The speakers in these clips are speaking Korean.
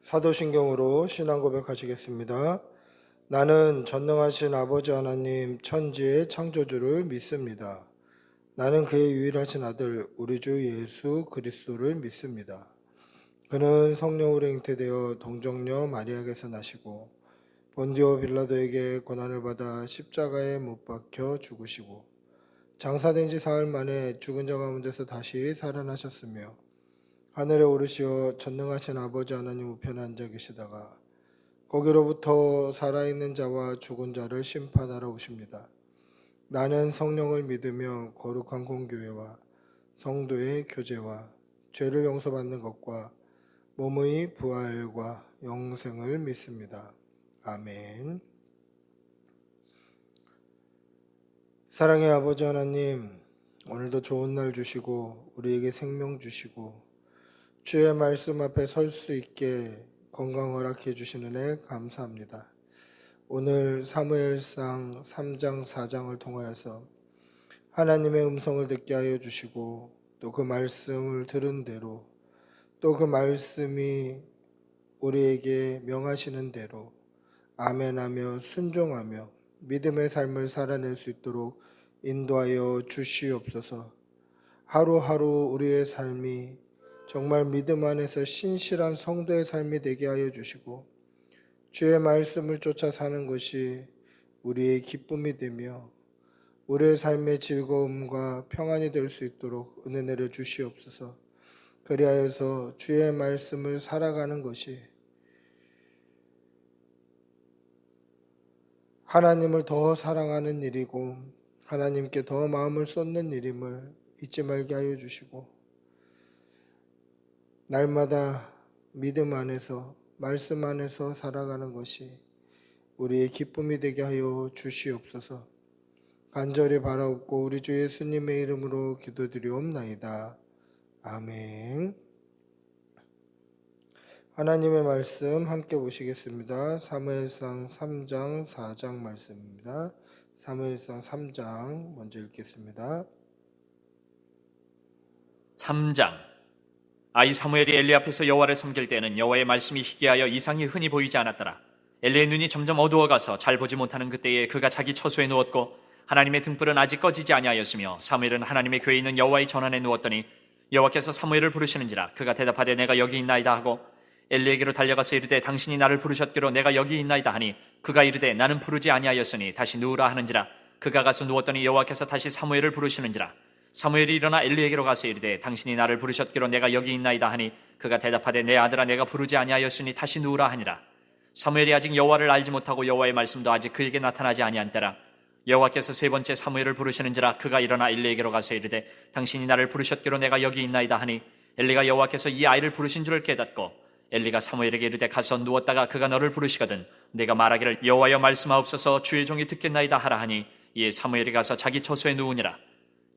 사도신경으로 신앙 고백하시겠습니다. 나는 전능하신 아버지 하나님 천지의 창조주를 믿습니다. 나는 그의 유일하신 아들 우리 주 예수 그리스도를 믿습니다. 그는 성령으로 잉태되어 동정녀 마리아에게서 나시고 본디오 빌라도에게 고난을 받아 십자가에 못 박혀 죽으시고 장사된 지 사흘 만에 죽은 자 가운데서 다시 살아나셨으며 하늘에 오르시어 전능하신 아버지 하나님 우편에 앉아 계시다가 거기로부터 살아있는 자와 죽은 자를 심판하러 오십니다. 나는 성령을 믿으며 거룩한 공교회와 성도의 교제와 죄를 용서받는 것과 몸의 부활과 영생을 믿습니다. 아멘. 사랑의 아버지 하나님, 오늘도 좋은 날 주시고 우리에게 생명 주시고 주의 말씀 앞에 설 수 있게 건강 허락해 주시는 애 감사합니다. 오늘 사무엘상 3장 4장을 통하여서 하나님의 음성을 듣게 하여 주시고 또 그 말씀을 들은 대로 또 그 말씀이 우리에게 명하시는 대로 아멘하며 순종하며 믿음의 삶을 살아낼 수 있도록 인도하여 주시옵소서. 하루하루 우리의 삶이 정말 믿음 안에서 신실한 성도의 삶이 되게 하여 주시고 주의 말씀을 쫓아 사는 것이 우리의 기쁨이 되며 우리의 삶의 즐거움과 평안이 될 수 있도록 은혜 내려 주시옵소서. 그리하여서 주의 말씀을 살아가는 것이 하나님을 더 사랑하는 일이고 하나님께 더 마음을 쏟는 일임을 잊지 말게 하여 주시고 날마다 믿음 안에서 말씀 안에서 살아가는 것이 우리의 기쁨이 되게 하여 주시옵소서. 간절히 바라옵고 우리 주 예수님의 이름으로 기도드리옵나이다. 아멘. 하나님의 말씀 함께 보시겠습니다. 사무엘상 3장 4장 말씀입니다. 사무엘상 3장 먼저 읽겠습니다. 3장. 아이 사무엘이 엘리 앞에서 여호와를 섬길 때에는 여호와의 말씀이 희귀하여 이상이 흔히 보이지 않았더라. 엘리의 눈이 점점 어두워가서 잘 보지 못하는 그때에 그가 자기 처소에 누웠고 하나님의 등불은 아직 꺼지지 아니하였으며 사무엘은 하나님의 궤에 있는 여호와의 전안에 누웠더니 여호와께서 사무엘을 부르시는지라. 그가 대답하되 내가 여기 있나이다 하고 엘리에게로 달려가서 이르되 당신이 나를 부르셨기로 내가 여기 있나이다 하니 그가 이르되 나는 부르지 아니하였으니 다시 누우라 하는지라. 그가 가서 누웠더니 여호와께서 다시 사무엘을 부르시는지라. 사무엘이 일어나 엘리에게로 가서 이르되 당신이 나를 부르셨기로 내가 여기 있나이다 하니 그가 대답하되 내 아들아 내가 부르지 아니하였으니 다시 누우라 하니라. 사무엘이 아직 여호와를 알지 못하고 여호와의 말씀도 아직 그에게 나타나지 아니한 때라. 여호와께서 세 번째 사무엘을 부르시는지라. 그가 일어나 엘리에게로 가서 이르되 당신이 나를 부르셨기로 내가 여기 있나이다 하니 엘리가 여호와께서 이 아이를 부르신 줄을 깨닫고 엘리가 사무엘에게 이르되 가서 누웠다가 그가 너를 부르시거든 내가 말하기를 여호와여 말씀하옵소서 주의 종이 듣겠나이다 하라 하니 이에 사무엘이 가서 자기 처소에 누우니라.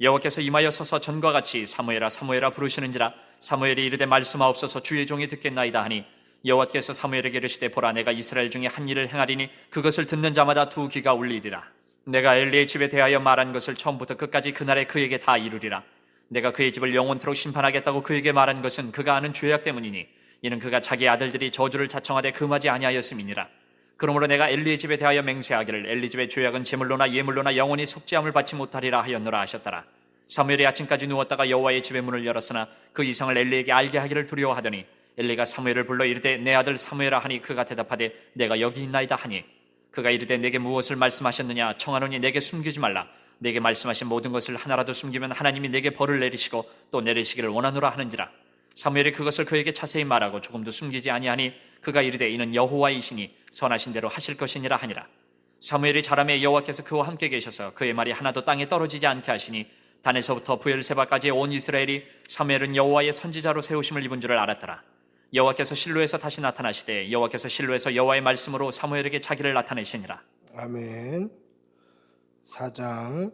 여호와께서 임하여 서서 전과 같이 사무엘아 사무엘아 부르시는지라. 사무엘이 이르되 말씀하옵소서 주의 종이 듣겠나이다 하니 여호와께서 사무엘에게 이르시되 보라 내가 이스라엘 중에 한 일을 행하리니 그것을 듣는 자마다 두 귀가 울리리라. 내가 엘리의 집에 대하여 말한 것을 처음부터 끝까지 그날에 그에게 다 이루리라. 내가 그의 집을 영원토록 심판하겠다고 그에게 말한 것은 그가 아는 죄악 때문이니 이는 그가 자기 아들들이 저주를 자청하되 금하지 아니하였음이니라. 그러므로 내가 엘리의 집에 대하여 맹세하기를 엘리 집의 죄악은 제물로나 예물로나 영원히 속죄함을 받지 못하리라 하였노라 하셨더라. 사무엘이 아침까지 누웠다가 여호와의 집의 문을 열었으나 그 이상을 엘리에게 알게 하기를 두려워하더니 엘리가 사무엘을 불러 이르되 내 아들 사무엘아 하니 그가 대답하되 내가 여기 있나이다 하니 그가 이르되 내게 무엇을 말씀하셨느냐 청하노니 내게 숨기지 말라. 내게 말씀하신 모든 것을 하나라도 숨기면 하나님이 내게 벌을 내리시고 또 내리시기를 원하노라 하는지라. 사무엘이 그것을 그에게 자세히 말하고 조금도 숨기지 아니하니 그가 이르되 이는 여호와이시니 선하신 대로 하실 것이니라 하니라. 사무엘이 자라매 여호와께서 그와 함께 계셔서 그의 말이 하나도 땅에 떨어지지 않게 하시니 단에서부터 부엘세바까지의 온 이스라엘이 사무엘은 여호와의 선지자로 세우심을 입은 줄을 알았더라. 여호와께서 실로에서 다시 나타나시되 여호와께서 실로에서 여호와의 말씀으로 사무엘에게 자기를 나타내시니라. 아멘. 4장.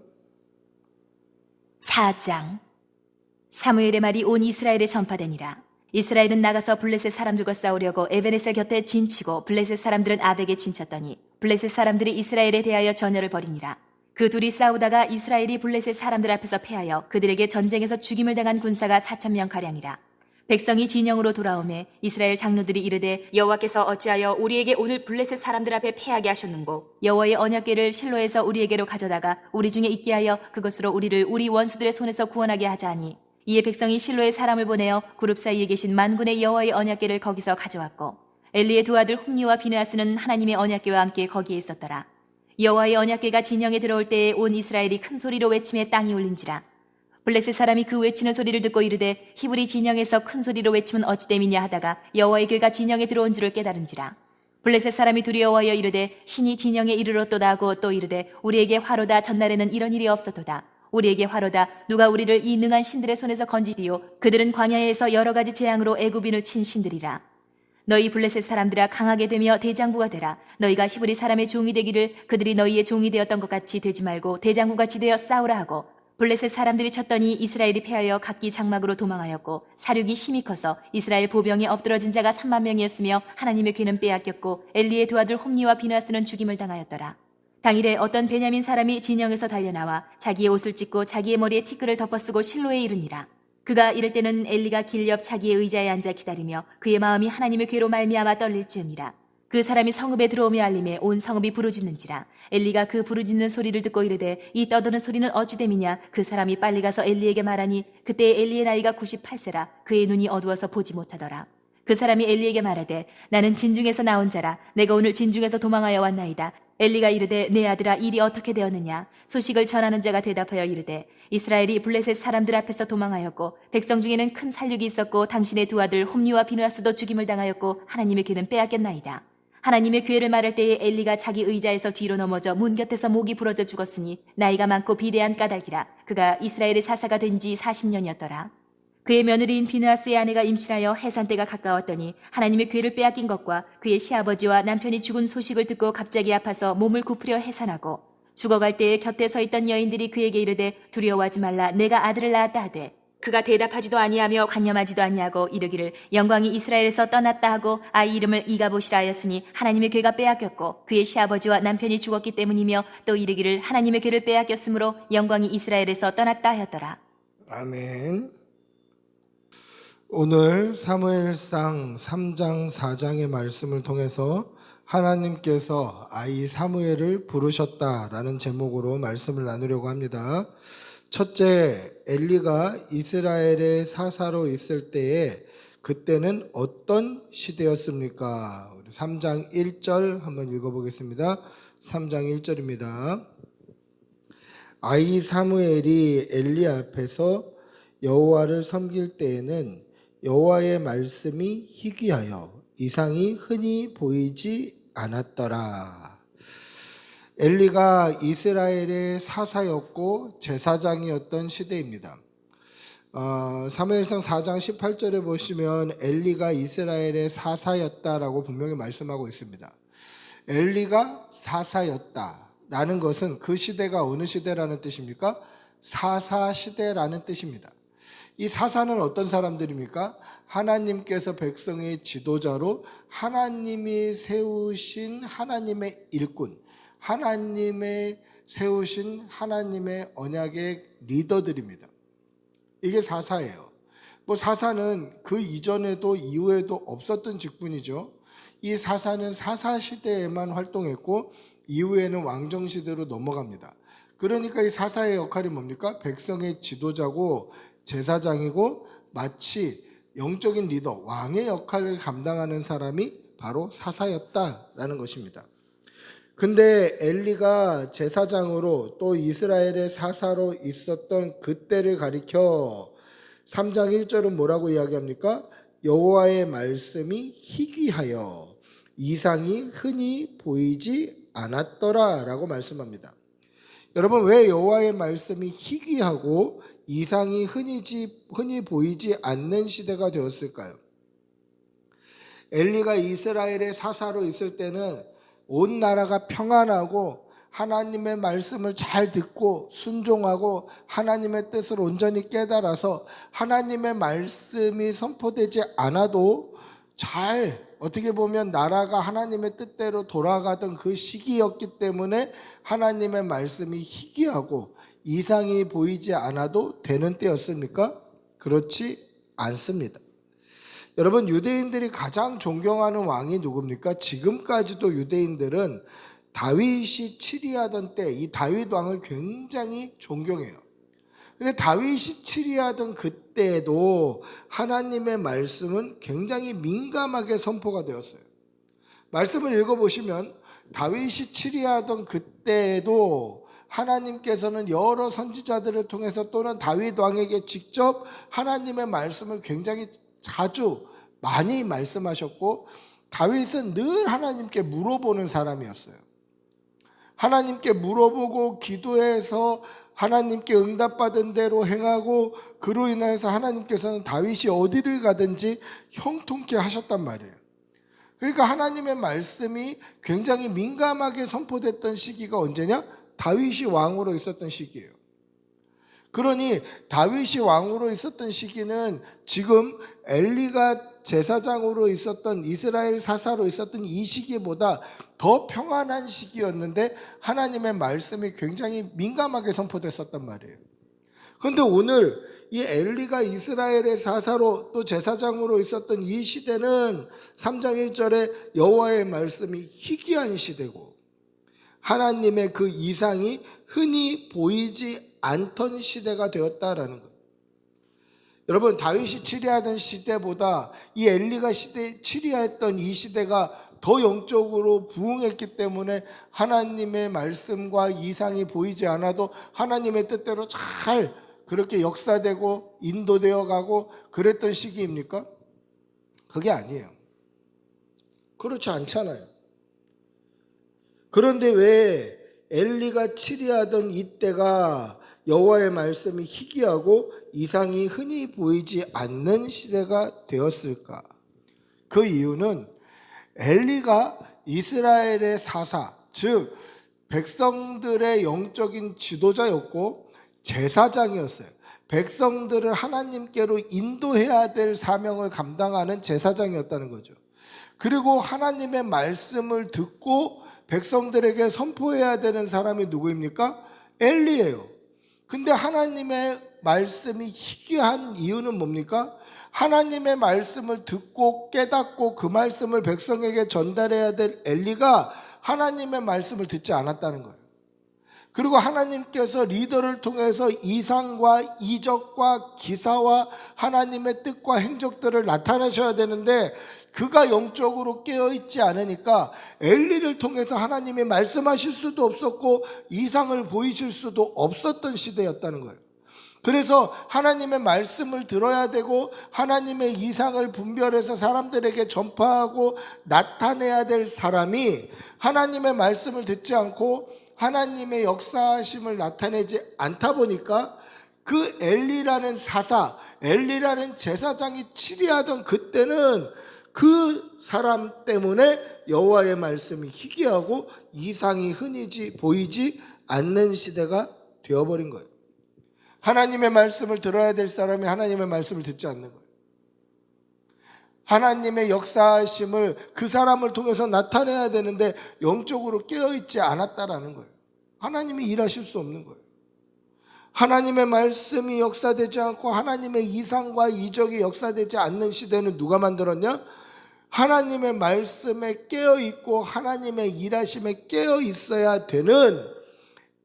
사무엘의 말이 온 이스라엘에 전파되니라. 이스라엘은 나가서 블레셋 사람들과 싸우려고 에베네셀 곁에 진치고 블레셋 사람들은 아벡에 진쳤더니 블레셋 사람들이 이스라엘에 대하여 전열을 벌이니라. 그 둘이 싸우다가 이스라엘이 블레셋 사람들 앞에서 패하여 그들에게 전쟁에서 죽임을 당한 군사가 4,000명 가량이라. 백성이 진영으로 돌아오매 이스라엘 장로들이 이르되 여호와께서 어찌하여 우리에게 오늘 블레셋 사람들 앞에 패하게 하셨는고 여호와의 언약궤를 실로에서 우리에게로 가져다가 우리 중에 있게 하여 그것으로 우리를 우리 원수들의 손에서 구원하게 하자니 이에 백성이 실로에 사람을 보내어 그룹 사이에 계신 만군의 여호와의 언약궤를 거기서 가져왔고 엘리의 두 아들 홈니와 비느하스는 하나님의 언약궤와 함께 거기에 있었더라. 여호와의 언약궤가 진영에 들어올 때에 온 이스라엘이 큰 소리로 외침에 땅이 울린지라. 블레셋 사람이 그 외치는 소리를 듣고 이르되 히브리 진영에서 큰 소리로 외치면 어찌 됨이냐 하다가 여호와의 궤가 진영에 들어온 줄을 깨달은지라. 블레셋 사람이 두려워하여 이르되 신이 진영에 이르렀도다 하고 또 이르되 우리에게 화로다. 전날에는 이런 일이 없었도다. 우리에게 화로다. 누가 우리를 이 능한 신들의 손에서 건지디요. 그들은 광야에서 여러 가지 재앙으로 애굽인을 친 신들이라. 너희 블레셋 사람들아 강하게 되며 대장부가 되라. 너희가 히브리 사람의 종이 되기를 그들이 너희의 종이 되었던 것 같이 되지 말고 대장부같이 되어 싸우라 하고 블레셋 사람들이 쳤더니 이스라엘이 패하여 각기 장막으로 도망하였고 사륙이 심히 커서 이스라엘 보병에 엎드러진 자가 3만 명이었으며 하나님의 궤는 빼앗겼고 엘리의 두 아들 홈니와 비느하스는 죽임을 당하였더라. 당일에 어떤 베냐민 사람이 진영에서 달려나와 자기의 옷을 찢고 자기의 머리에 티끌을 덮어쓰고 실로에 이르니라. 그가 이럴 때는 엘리가 길 옆 자기의 의자에 앉아 기다리며 그의 마음이 하나님의 궤로 말미암아 떨릴지언니라. 그 사람이 성읍에 들어오며 알림에 온 성읍이 부르짖는지라. 엘리가 그 부르짖는 소리를 듣고 이르되 이 떠드는 소리는 어찌 됨이냐. 그 사람이 빨리 가서 엘리에게 말하니 그때 엘리의 나이가 98세라. 그의 눈이 어두워서 보지 못하더라. 그 사람이 엘리에게 말하되 나는 진중에서 나온 자라. 내가 오늘 진중에서 도망하여 왔나이다. 엘리가 이르되 내 아들아 일이 어떻게 되었느냐. 소식을 전하는 자가 대답하여 이르되 이스라엘이 블레셋 사람들 앞에서 도망하였고 백성 중에는 큰 살육이 있었고 당신의 두 아들 홈니와 비느하스도 죽임을 당하였고 하나님의 궤는 빼앗겼나이다. 하나님의 궤를 말할 때에 엘리가 자기 의자에서 뒤로 넘어져 문 곁에서 목이 부러져 죽었으니 나이가 많고 비대한 까닭이라. 그가 이스라엘의 사사가 된 지 40년이었더라. 그의 며느리인 비느하스의 아내가 임신하여 해산 때가 가까웠더니 하나님의 궤를 빼앗긴 것과 그의 시아버지와 남편이 죽은 소식을 듣고 갑자기 아파서 몸을 굽으려 해산하고 죽어갈 때에 곁에 서 있던 여인들이 그에게 이르되 두려워하지 말라. 내가 아들을 낳았다 하되 그가 대답하지도 아니하며 관념하지도 아니하고 이르기를 영광이 이스라엘에서 떠났다 하고 아이 이름을 이가봇이라 하였으니 하나님의 궤가 빼앗겼고 그의 시아버지와 남편이 죽었기 때문이며 또 이르기를 하나님의 궤를 빼앗겼으므로 영광이 이스라엘에서 떠났다 하였더라. 아멘. 오늘 사무엘상 3장 4장의 말씀을 통해서 하나님께서 아이 사무엘을 부르셨다라는 제목으로 말씀을 나누려고 합니다. 첫째, 엘리가 이스라엘의 사사로 있을 때에 그때는 어떤 시대였습니까? 3장 1절 한번 읽어보겠습니다. 3장 1절입니다. 아이 사무엘이 엘리 앞에서 여호와를 섬길 때에는 여호와의 말씀이 희귀하여 이상이 흔히 보이지 않았더라. 엘리가 이스라엘의 사사였고 제사장이었던 시대입니다. 사무엘상 4장 18절에 보시면 엘리가 이스라엘의 사사였다라고 분명히 말씀하고 있습니다. 엘리가 사사였다라는 것은 그 시대가 어느 시대라는 뜻입니까? 사사시대라는 뜻입니다. 이 사사는 어떤 사람들입니까? 하나님께서 백성의 지도자로 하나님이 세우신 하나님의 일꾼, 하나님의 세우신 하나님의 언약의 리더들입니다. 이게 사사예요. 사사는 그 이전에도 이후에도 없었던 직분이죠. 이 사사는 사사시대에만 활동했고 이후에는 왕정시대로 넘어갑니다. 그러니까 이 사사의 역할이 뭡니까? 백성의 지도자고 제사장이고 마치 영적인 리더, 왕의 역할을 감당하는 사람이 바로 사사였다라는 것입니다. 근데 엘리가 제사장으로 또 이스라엘의 사사로 있었던 그때를 가리켜 3장 1절은 뭐라고 이야기합니까? 여호와의 말씀이 희귀하여 이상이 흔히 보이지 않았더라 라고 말씀합니다. 여러분, 왜 여호와의 말씀이 희귀하고 이상이 흔히 보이지 않는 시대가 되었을까요? 엘리가 이스라엘의 사사로 있을 때는 온 나라가 평안하고 하나님의 말씀을 잘 듣고 순종하고 하나님의 뜻을 온전히 깨달아서 하나님의 말씀이 선포되지 않아도 잘 어떻게 보면 나라가 하나님의 뜻대로 돌아가던 그 시기였기 때문에 하나님의 말씀이 희귀하고 이상이 보이지 않아도 되는 때였습니까? 그렇지 않습니다. 여러분, 유대인들이 가장 존경하는 왕이 누굽니까? 지금까지도 유대인들은 다윗이 치리하던 때 이 다윗 왕을 굉장히 존경해요. 근데 다윗이 치리하던 그때에도 하나님의 말씀은 굉장히 민감하게 선포가 되었어요. 말씀을 읽어보시면 다윗이 치리하던 그때에도 하나님께서는 여러 선지자들을 통해서 또는 다윗 왕에게 직접 하나님의 말씀을 굉장히 자주 많이 말씀하셨고, 다윗은 늘 하나님께 물어보는 사람이었어요. 하나님께 물어보고 기도해서 하나님께 응답받은 대로 행하고, 그로 인해서 하나님께서는 다윗이 어디를 가든지 형통케 하셨단 말이에요. 그러니까 하나님의 말씀이 굉장히 민감하게 선포됐던 시기가 언제냐? 다윗이 왕으로 있었던 시기예요. 그러니 다윗이 왕으로 있었던 시기는 지금 엘리가 제사장으로 있었던, 이스라엘 사사로 있었던 이 시기보다 더 평안한 시기였는데 하나님의 말씀이 굉장히 민감하게 선포됐었단 말이에요. 그런데 오늘 이 엘리가 이스라엘의 사사로 또 제사장으로 있었던 이 시대는 3장 1절에 여호와의 말씀이 희귀한 시대고 하나님의 그 이상이 흔히 보이지 않던 시대가 되었다라는 거예요. 여러분, 다윗이 치리하던 시대보다 이 엘리가 치리했던 이 시대가 더 영적으로 부흥했기 때문에 하나님의 말씀과 이상이 보이지 않아도 하나님의 뜻대로 잘 그렇게 역사되고 인도되어 가고 그랬던 시기입니까? 그게 아니에요. 그렇지 않잖아요. 그런데 왜 엘리가 치리하던 이때가 여호와의 말씀이 희귀하고 이상이 흔히 보이지 않는 시대가 되었을까? 그 이유는 엘리가 이스라엘의 사사, 즉 백성들의 영적인 지도자였고 제사장이었어요. 백성들을 하나님께로 인도해야 될 사명을 감당하는 제사장이었다는 거죠. 그리고 하나님의 말씀을 듣고 백성들에게 선포해야 되는 사람이 누구입니까? 엘리예요. 근데 하나님의 말씀이 희귀한 이유는 뭡니까? 하나님의 말씀을 듣고 깨닫고 그 말씀을 백성에게 전달해야 될 엘리가 하나님의 말씀을 듣지 않았다는 거예요. 그리고 하나님께서 리더를 통해서 이상과 이적과 기사와 하나님의 뜻과 행적들을 나타내셔야 되는데 그가 영적으로 깨어있지 않으니까 엘리를 통해서 하나님이 말씀하실 수도 없었고 이상을 보이실 수도 없었던 시대였다는 거예요. 그래서 하나님의 말씀을 들어야 되고 하나님의 이상을 분별해서 사람들에게 전파하고 나타내야 될 사람이 하나님의 말씀을 듣지 않고 하나님의 역사하심을 나타내지 않다 보니까 그 엘리라는 사사, 엘리라는 제사장이 치리하던 그때는 그 사람 때문에 여호와의 말씀이 희귀하고 이상이 흔히 보이지 않는 시대가 되어버린 거예요. 하나님의 말씀을 들어야 될 사람이 하나님의 말씀을 듣지 않는 거예요. 하나님의 역사하심을 그 사람을 통해서 나타내야 되는데 영적으로 깨어있지 않았다라는 거예요. 하나님이 일하실 수 없는 거예요. 하나님의 말씀이 역사되지 않고 하나님의 이상과 이적이 역사되지 않는 시대는 누가 만들었냐? 하나님의 말씀에 깨어있고 하나님의 일하심에 깨어있어야 되는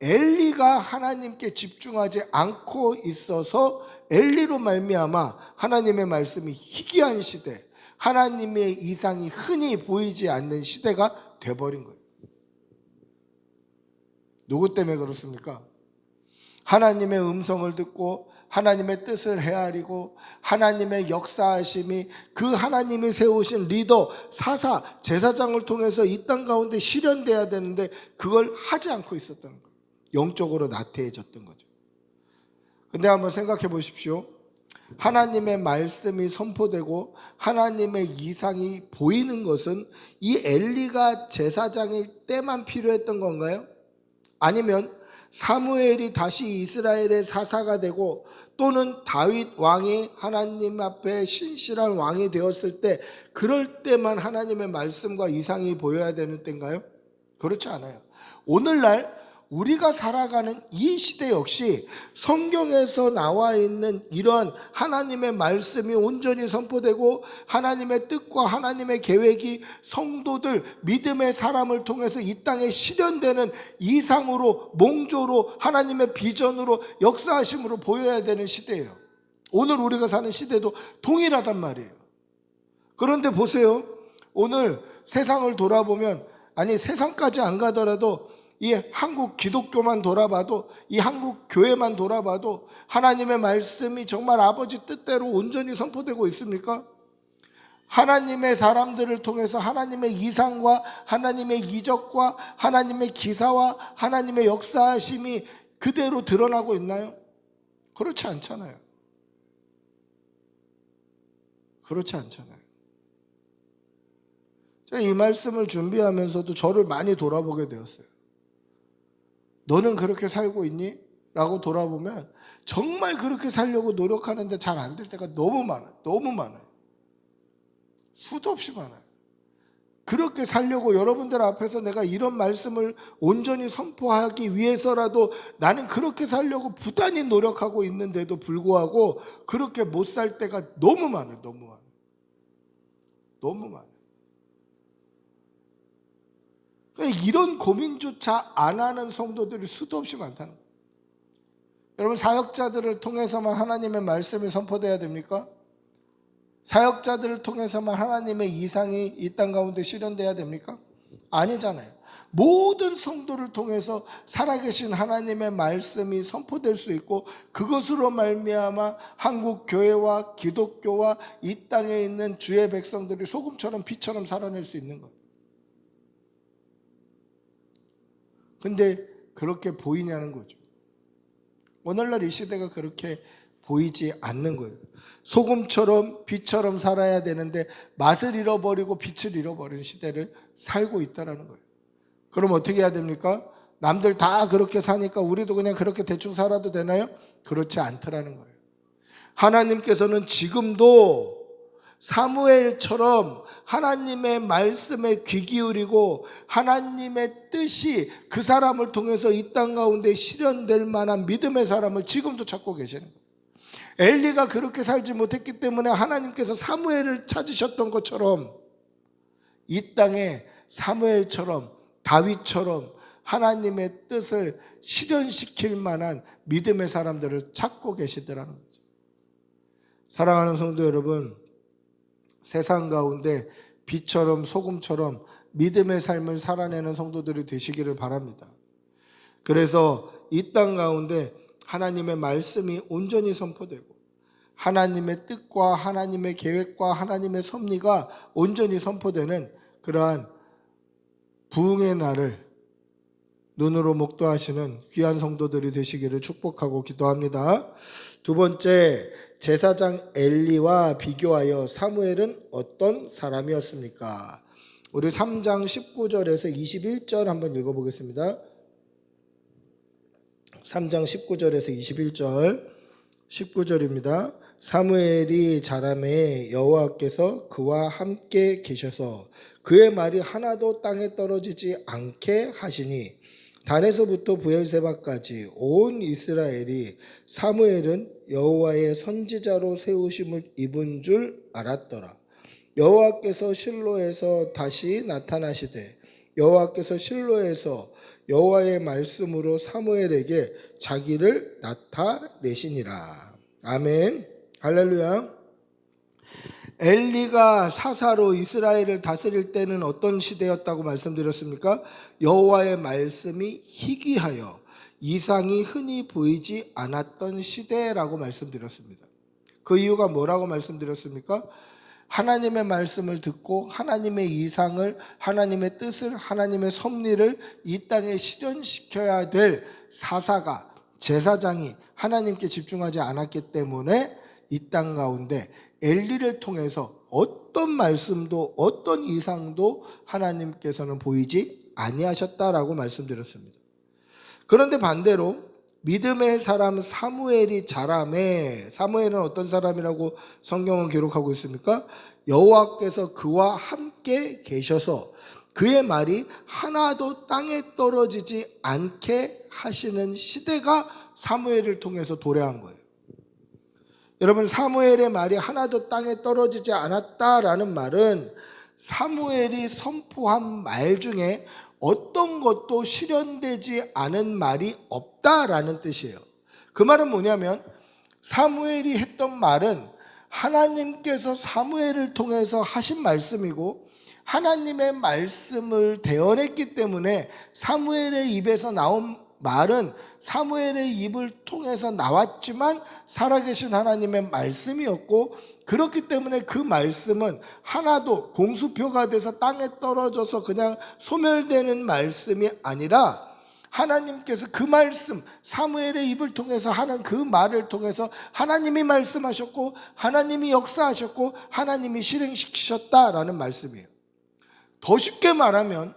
엘리가 하나님께 집중하지 않고 있어서 엘리로 말미암아 하나님의 말씀이 희귀한 시대, 하나님의 이상이 흔히 보이지 않는 시대가 돼버린 거예요. 누구 때문에 그렇습니까? 하나님의 음성을 듣고 하나님의 뜻을 헤아리고 하나님의 역사하심이 그 하나님이 세우신 리더, 사사, 제사장을 통해서 이 땅 가운데 실현돼야 되는데 그걸 하지 않고 있었던 거예요. 영적으로 나태해졌던 거죠. 근데 한번 생각해 보십시오. 하나님의 말씀이 선포되고 하나님의 이상이 보이는 것은 이 엘리가 제사장일 때만 필요했던 건가요? 아니면 사무엘이 다시 이스라엘의 사사가 되고 또는 다윗 왕이 하나님 앞에 신실한 왕이 되었을 때 그럴 때만 하나님의 말씀과 이상이 보여야 되는 때인가요? 그렇지 않아요. 오늘날 우리가 살아가는 이 시대 역시 성경에서 나와 있는 이런 하나님의 말씀이 온전히 선포되고 하나님의 뜻과 하나님의 계획이 성도들, 믿음의 사람을 통해서 이 땅에 실현되는 이상으로, 몽조로, 하나님의 비전으로, 역사하심으로 보여야 되는 시대예요. 오늘 우리가 사는 시대도 동일하단 말이에요. 그런데 보세요. 오늘 세상을 돌아보면, 아니 세상까지 안 가더라도 이 한국 기독교만 돌아봐도, 이 한국 교회만 돌아봐도 하나님의 말씀이 정말 아버지 뜻대로 온전히 선포되고 있습니까? 하나님의 사람들을 통해서 하나님의 이상과 하나님의 이적과 하나님의 기사와 하나님의 역사하심이 그대로 드러나고 있나요? 그렇지 않잖아요. 그렇지 않잖아요. 제가 이 말씀을 준비하면서도 저를 많이 돌아보게 되었어요. 너는 그렇게 살고 있니? 라고 돌아보면 정말 그렇게 살려고 노력하는데 잘 안 될 때가 너무 많아요. 너무 많아요. 수도 없이 많아요. 그렇게 살려고 여러분들 앞에서 내가 이런 말씀을 온전히 선포하기 위해서라도 나는 그렇게 살려고 부단히 노력하고 있는데도 불구하고 그렇게 못 살 때가 너무 많아요. 너무 많아요. 너무 많아요. 이런 고민조차 안 하는 성도들이 수도 없이 많다는 거예요. 여러분, 사역자들을 통해서만 하나님의 말씀이 선포돼야 됩니까? 사역자들을 통해서만 하나님의 이상이 이 땅 가운데 실현돼야 됩니까? 아니잖아요. 모든 성도를 통해서 살아계신 하나님의 말씀이 선포될 수 있고 그것으로 말미암아 한국 교회와 기독교와 이 땅에 있는 주의 백성들이 소금처럼 빛처럼 살아낼 수 있는 거예요. 근데 그렇게 보이냐는 거죠. 오늘날 이 시대가 그렇게 보이지 않는 거예요. 소금처럼 빛처럼 살아야 되는데 맛을 잃어버리고 빛을 잃어버린 시대를 살고 있다는 거예요. 그럼 어떻게 해야 됩니까? 남들 다 그렇게 사니까 우리도 그냥 그렇게 대충 살아도 되나요? 그렇지 않더라는 거예요. 하나님께서는 지금도 사무엘처럼 하나님의 말씀에 귀 기울이고 하나님의 뜻이 그 사람을 통해서 이 땅 가운데 실현될 만한 믿음의 사람을 지금도 찾고 계시는 거예요. 엘리가 그렇게 살지 못했기 때문에 하나님께서 사무엘을 찾으셨던 것처럼 이 땅에 사무엘처럼 다윗처럼 하나님의 뜻을 실현시킬 만한 믿음의 사람들을 찾고 계시더라는 거죠. 사랑하는 성도 여러분, 세상 가운데 빛처럼 소금처럼 믿음의 삶을 살아내는 성도들이 되시기를 바랍니다. 그래서 이 땅 가운데 하나님의 말씀이 온전히 선포되고 하나님의 뜻과 하나님의 계획과 하나님의 섭리가 온전히 선포되는 그러한 부흥의 날을 눈으로 목도하시는 귀한 성도들이 되시기를 축복하고 기도합니다. 두 번째, 제사장 엘리와 비교하여 사무엘은 어떤 사람이었습니까? 우리 3장 19절에서 21절 한번 읽어보겠습니다. 3장 19절에서 21절 19절입니다. 사무엘이 자라매 여호와께서 그와 함께 계셔서 그의 말이 하나도 땅에 떨어지지 않게 하시니 단에서부터 부엘세바까지 온 이스라엘이 사무엘은 여호와의 선지자로 세우심을 입은 줄 알았더라. 여호와께서 실로에서 다시 나타나시되 여호와께서 실로에서 여호와의 말씀으로 사무엘에게 자기를 나타내시니라. 아멘. 할렐루야. 엘리가 사사로 이스라엘을 다스릴 때는 어떤 시대였다고 말씀드렸습니까? 여호와의 말씀이 희귀하여 이상이 흔히 보이지 않았던 시대라고 말씀드렸습니다. 그 이유가 뭐라고 말씀드렸습니까? 하나님의 말씀을 듣고 하나님의 이상을, 하나님의 뜻을, 하나님의 섭리를 이 땅에 실현시켜야 될 사사가, 제사장이 하나님께 집중하지 않았기 때문에 이 땅 가운데 엘리를 통해서 어떤 말씀도 어떤 이상도 하나님께서는 보이지 아니하셨다라고 말씀드렸습니다. 그런데 반대로 믿음의 사람 사무엘이 자라매, 사무엘은 어떤 사람이라고 성경은 기록하고 있습니까? 여호와께서 그와 함께 계셔서 그의 말이 하나도 땅에 떨어지지 않게 하시는 시대가 사무엘을 통해서 도래한 거예요. 여러분, 사무엘의 말이 하나도 땅에 떨어지지 않았다라는 말은 사무엘이 선포한 말 중에 어떤 것도 실현되지 않은 말이 없다라는 뜻이에요. 그 말은 뭐냐면 사무엘이 했던 말은 하나님께서 사무엘을 통해서 하신 말씀이고 하나님의 말씀을 대언했기 때문에 사무엘의 입에서 나온 말은 사무엘의 입을 통해서 나왔지만 살아계신 하나님의 말씀이었고, 그렇기 때문에 그 말씀은 하나도 공수표가 돼서 땅에 떨어져서 그냥 소멸되는 말씀이 아니라 하나님께서 그 말씀, 사무엘의 입을 통해서 하는 그 말을 통해서 하나님이 말씀하셨고 하나님이 역사하셨고 하나님이 실행시키셨다라는 말씀이에요. 더 쉽게 말하면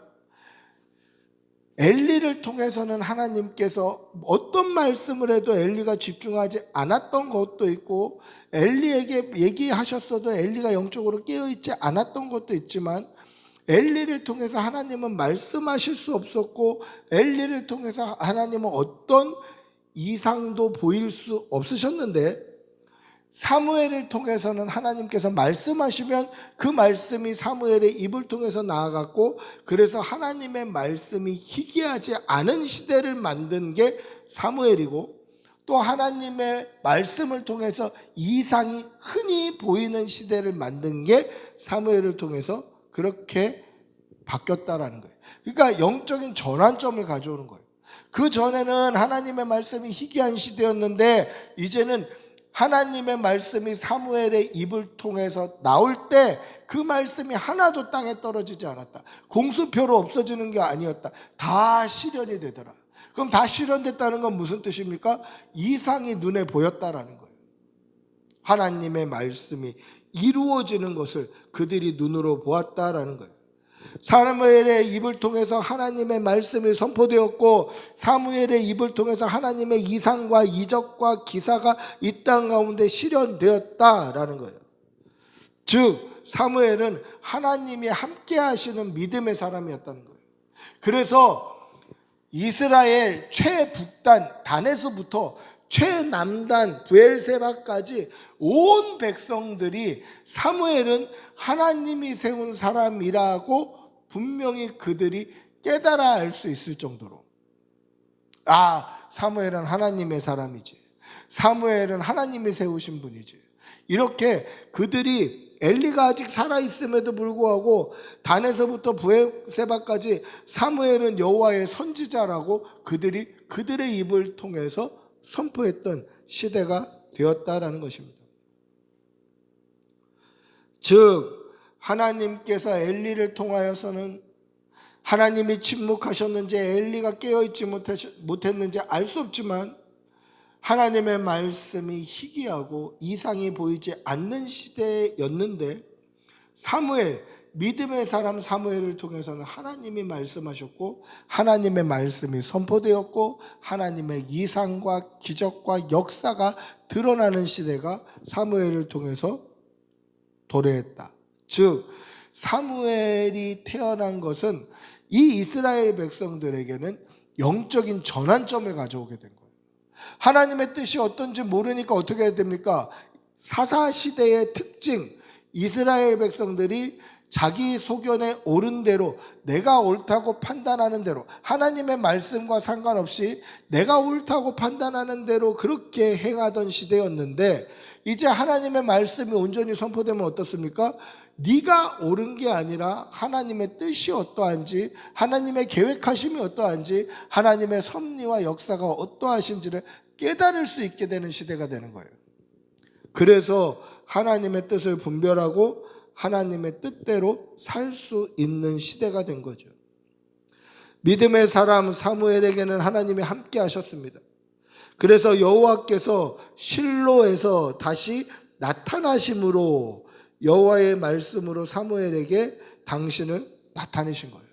엘리를 통해서는 하나님께서 어떤 말씀을 해도 엘리가 집중하지 않았던 것도 있고, 엘리에게 얘기하셨어도 엘리가 영적으로 깨어있지 않았던 것도 있지만, 엘리를 통해서 하나님은 말씀하실 수 없었고 엘리를 통해서 하나님은 어떤 이상도 보일 수 없으셨는데, 사무엘을 통해서는 하나님께서 말씀하시면 그 말씀이 사무엘의 입을 통해서 나아갔고, 그래서 하나님의 말씀이 희귀하지 않은 시대를 만든 게 사무엘이고, 또 하나님의 말씀을 통해서 이상이 흔히 보이는 시대를 만든 게 사무엘을 통해서 그렇게 바뀌었다라는 거예요. 그러니까 영적인 전환점을 가져오는 거예요. 그 전에는 하나님의 말씀이 희귀한 시대였는데 이제는 하나님의 말씀이 사무엘의 입을 통해서 나올 때 그 말씀이 하나도 땅에 떨어지지 않았다. 공수표로 없어지는 게 아니었다. 다 실현이 되더라. 그럼 다 실현됐다는 건 무슨 뜻입니까? 이상이 눈에 보였다라는 거예요. 하나님의 말씀이 이루어지는 것을 그들이 눈으로 보았다라는 거예요. 사무엘의 입을 통해서 하나님의 말씀이 선포되었고, 사무엘의 입을 통해서 하나님의 이상과 이적과 기사가 이 땅 가운데 실현되었다라는 거예요. 즉 사무엘은 하나님이 함께 하시는 믿음의 사람이었다는 거예요. 그래서 이스라엘 최북단 단에서부터 최남단 브엘세바까지 온 백성들이 사무엘은 하나님이 세운 사람이라고 분명히 그들이 깨달아 알 수 있을 정도로, 사무엘은 하나님의 사람이지, 사무엘은 하나님이 세우신 분이지, 이렇게 그들이 엘리가 아직 살아있음에도 불구하고 단에서부터 브엘세바까지 사무엘은 여호와의 선지자라고 그들의 입을 통해서 선포했던 시대가 되었다라는 것입니다. 즉 하나님께서 엘리를 통하여서는 하나님이 침묵하셨는지 엘리가 깨어있지 못했는지 알 수 없지만 하나님의 말씀이 희귀하고 이상이 보이지 않는 시대였는데, 사무엘, 믿음의 사람 사무엘을 통해서는 하나님이 말씀하셨고 하나님의 말씀이 선포되었고 하나님의 이상과 기적과 역사가 드러나는 시대가 사무엘을 통해서 도래했다. 즉 사무엘이 태어난 것은 이 이스라엘 백성들에게는 영적인 전환점을 가져오게 된 거예요. 하나님의 뜻이 어떤지 모르니까 어떻게 해야 됩니까? 사사시대의 특징, 이스라엘 백성들이 자기 소견에 옳은 대로, 내가 옳다고 판단하는 대로, 하나님의 말씀과 상관없이 내가 옳다고 판단하는 대로 그렇게 행하던 시대였는데, 이제 하나님의 말씀이 온전히 선포되면 어떻습니까? 네가 옳은 게 아니라 하나님의 뜻이 어떠한지, 하나님의 계획하심이 어떠한지, 하나님의 섭리와 역사가 어떠하신지를 깨달을 수 있게 되는 시대가 되는 거예요. 그래서 하나님의 뜻을 분별하고 하나님의 뜻대로 살 수 있는 시대가 된 거죠. 믿음의 사람 사무엘에게는 하나님이 함께 하셨습니다. 그래서 여호와께서 실로에서 다시 나타나심으로 여호와의 말씀으로 사무엘에게 당신을 나타내신 거예요.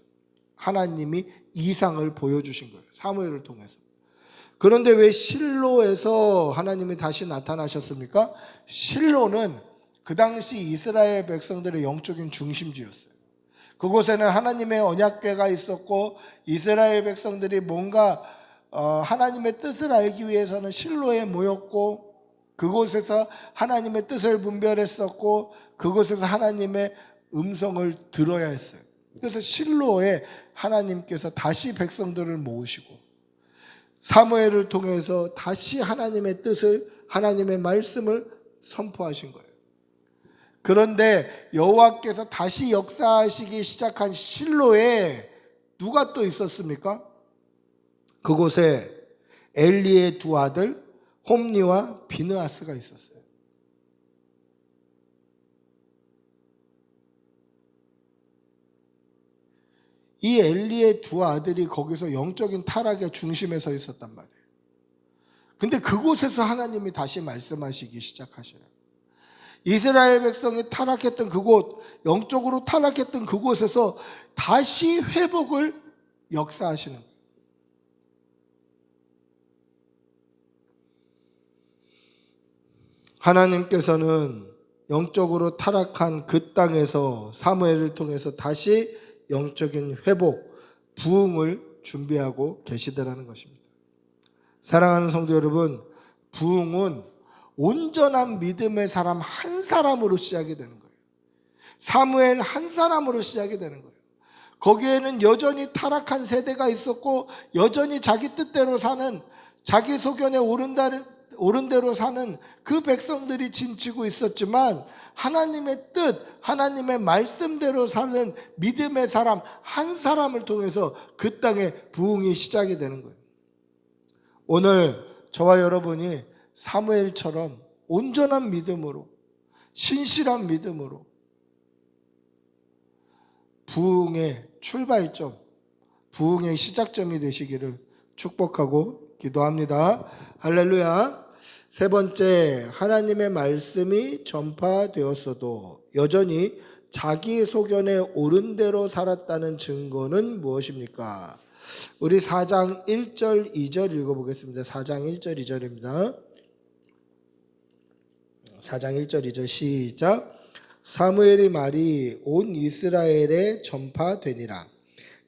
하나님이 이상을 보여주신 거예요. 사무엘을 통해서. 그런데 왜 실로에서 하나님이 다시 나타나셨습니까? 실로는 그 당시 이스라엘 백성들의 영적인 중심지였어요. 그곳에는 하나님의 언약궤가 있었고 이스라엘 백성들이 뭔가 하나님의 뜻을 알기 위해서는 실로에 모였고 그곳에서 하나님의 뜻을 분별했었고 그곳에서 하나님의 음성을 들어야 했어요. 그래서 실로에 하나님께서 다시 백성들을 모으시고 사무엘을 통해서 다시 하나님의 뜻을, 하나님의 말씀을 선포하신 거예요. 그런데 여호와께서 다시 역사하시기 시작한 실로에 누가 또 있었습니까? 그곳에 엘리의 두 아들 홈리와 비느하스가 있었어요. 이 엘리의 두 아들이 거기서 영적인 타락의 중심에 서 있었단 말이에요. 근데 그곳에서 하나님이 다시 말씀하시기 시작하셔요. 이스라엘 백성이 타락했던 그곳, 영적으로 타락했던 그곳에서 다시 회복을 역사하시는 거예요. 하나님께서는 영적으로 타락한 그 땅에서 사무엘을 통해서 다시 영적인 회복, 부흥을 준비하고 계시더라는 것입니다. 사랑하는 성도 여러분, 부흥은 온전한 믿음의 사람 한 사람으로 시작이 되는 거예요. 사무엘 한 사람으로 시작이 되는 거예요. 거기에는 여전히 타락한 세대가 있었고 여전히 자기 뜻대로 사는, 자기 소견에 옳은 대로 사는 그 백성들이 진치고 있었지만 하나님의 뜻, 하나님의 말씀대로 사는 믿음의 사람 한 사람을 통해서 그 땅에 부흥이 시작이 되는 거예요. 오늘 저와 여러분이 사무엘처럼 온전한 믿음으로, 신실한 믿음으로 부흥의 출발점, 부흥의 시작점이 되시기를 축복하고 기도합니다. 할렐루야. 세 번째, 하나님의 말씀이 전파되었어도 여전히 자기 소견에 옳은 대로 살았다는 증거는 무엇입니까? 우리 4장 1절 2절 읽어보겠습니다. 4장 1절 2절입니다. 4장 1절 2절 시작. 사무엘의 말이 온 이스라엘에 전파되니라.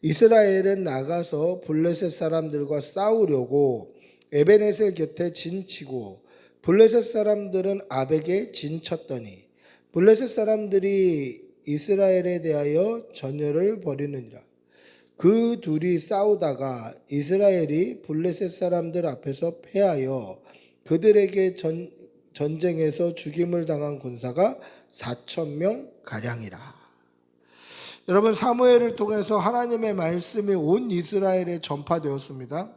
이스라엘은 나가서 블레셋 사람들과 싸우려고 에베네셀 곁에 진치고 블레셋 사람들은 아벡에 진쳤더니 블레셋 사람들이 이스라엘에 대하여 전열을 벌이느니라. 그 둘이 싸우다가 이스라엘이 블레셋 사람들 앞에서 패하여 그들에게 전쟁에서 죽임을 당한 군사가 4,000명 가량이라. 여러분, 사무엘을 통해서 하나님의 말씀이 온 이스라엘에 전파되었습니다.